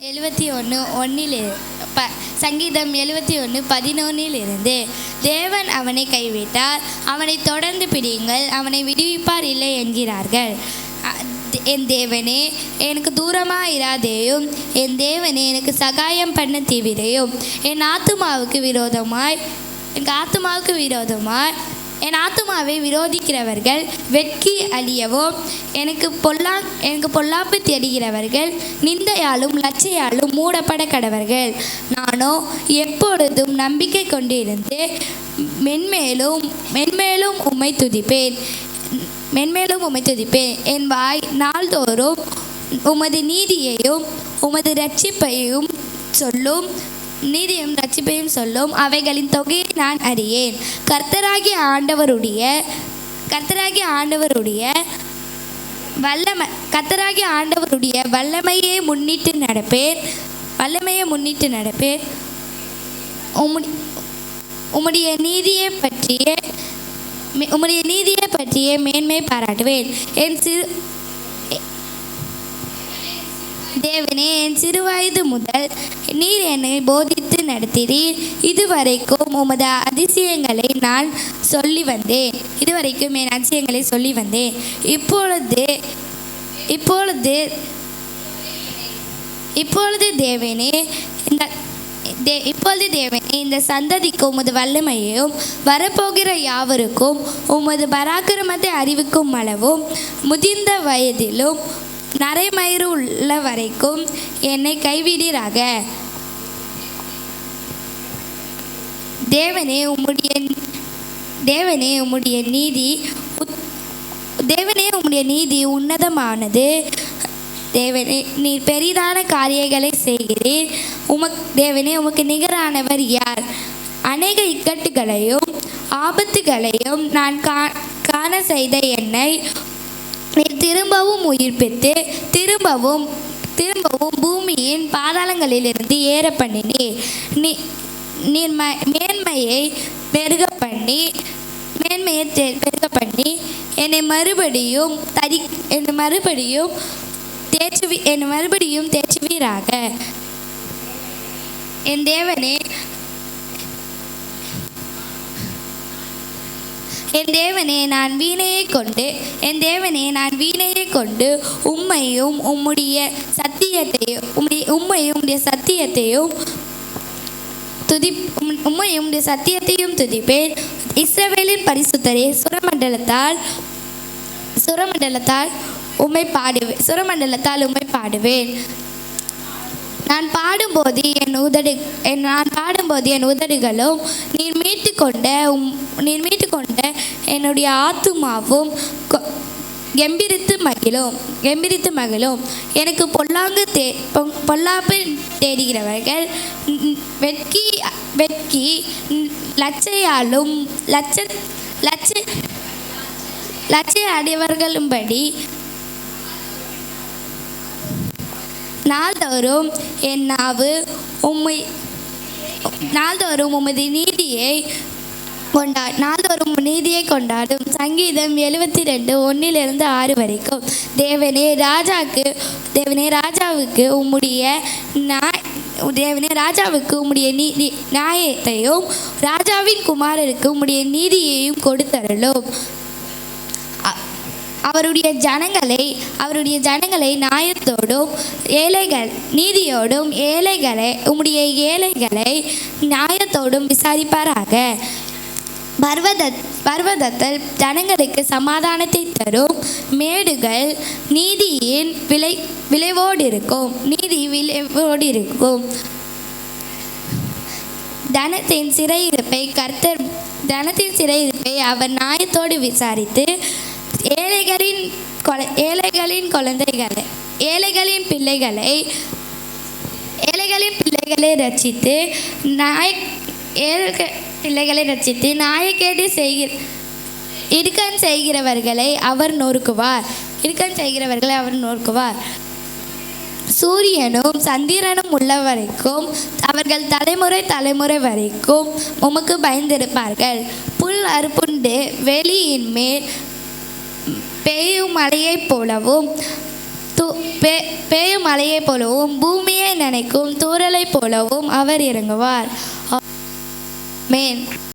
71:1 சங்கீதம் 71:11 தேவன் அவனை கைவிட்டார், அவனை தொடர்ந்து பிடியுங்கள், அவனை விடுவிப்பார் இல்லை என்கிறார்கள். என் தேவனே எனக்கு தூரமாக இராதேயும், என் தேவனே எனக்கு சகாயம் பண்ண தீவிரையும். என் ஆத்துமாவுக்கு விரோதமாய் என் ஆத்துமாவை விரோதிக்கிறவர்கள் வெட்கி அழியவும், எனக்கு பொல்லாப்பு தேடுகிறவர்கள் நிந்தையாலும் லட்சையாலும் மூடப்பட கடவர்கள். நானோ எப்பொழுதும் நம்பிக்கை கொண்டிருந்து மென்மேலும் உம்மை துதிப்பேன். என் வாய் நாள்தோறும் உமது நீதியையும் உமது ரட்சிப்பையும் சொல்லும். அவைகளின் தொகையை நான் அறியேன். கர்த்தராகிய ஆண்டவருடைய வல்லமையை முன்னிட்டு நடப்பேன். உம்முடைய நீதியை பற்றிய மேன்மை பாராட்டுவேன். தேவனே, என் சிறுவயது முதல் நீர் என்னை போதித்து நடத்தினீர். இதுவரைக்கும் உமது அதிசயங்களை நான் சொல்லி வந்தேன். இப்பொழுது தேவனே இந்த சந்ததிக்கு உமது வல்லமையையும் வரப்போகிற யாவருக்கும் உமது பராக்கிரமத்தை அறிவிக்கும் அளவும் முதிர்ந்த வயதிலும் நரைமயிறு உள்ள வரைக்கும் என்னை கைவிடீராக. தேவனே உம்முடைய நீதி உன்னதமானது. தேவனே, நீர் பெரிதான காரியங்களை செய்கிறீர். தேவனே, உமக்கு நிகரானவர் யார்? அநேக இக்கட்டுகளையும் ஆபத்துகளையும் நான் காண செய்த என்னை நீர் திரும்பவும் உயிர்ப்பித்து திரும்பவும் பூமியின் பாதாளங்களிலிருந்து ஏற பண்ணினீர். நீர் மேன்மையை பெருக பண்ணி என்னை மறுபடியும் தேற்றுவீராக. என் தேவனே, நான் வீணையை கொண்டு உம்மையும் உம்முடைய சத்தியத்தையும் துதிப்பேன். இஸ்ரவேலின் பரிசுத்தரே, சுரமண்டலத்தால் உம்மை பாடுவேன். நான் பாடும்போது என் உதடுகளும் நீர் மீட்டுக்கொண்ட என்னுடைய ஆத்துமாவும் கெம்பீரித்து மகிழும். எனக்கு பொல்லாப்பு தேடுகிறவர்கள் வெட்கி லட்சையாலும் லட்சை அடைவர்களும்படி நாள்தோறும் என் நாவு உமது நீதியை கொண்டாடும். சங்கீதம் 72:1-6 வரைக்கும். தேவனே, ராஜாவுக்கு உம்முடைய நியாயத்தையும் ராஜாவின் குமாரருக்கு உம்முடைய நீதியையும் கொடுத்தருளும். அவருடைய ஜனங்களை நியாயத்தோடும் நீதியோடும் உம்முடைய ஏழைகளை நியாயத்தோடும் விசாரிப்பாராக. பர்வதத்தில் ஜனங்களுக்கு சமாதானத்தை தரும். மேடுகள் நீதியின் விளைவோடு இருக்கும். தனத்தின் சிறையிருப்பை அவர் நியாயத்தோடு விசாரித்து ஏழைகளின் பிள்ளைகளை ரட்சித்து நியாயக்கேடு செய்கிறவர்களை அவர் நொறுக்குவார். சூரியனும் சந்திரனும் உள்ள வரைக்கும் அவர்கள் தலைமுறை வரைக்கும் உமக்கு பயந்திருப்பார்கள். புல் அறுப்புண்டு வெளியின் மேல் பெய்யும் மழையைப் போலவும் பெய்யும் மழையைப் போலவும் பூமியை நனைக்கும் தூறலைப் போலவும் அவர் இறங்குவார். ஆமென்.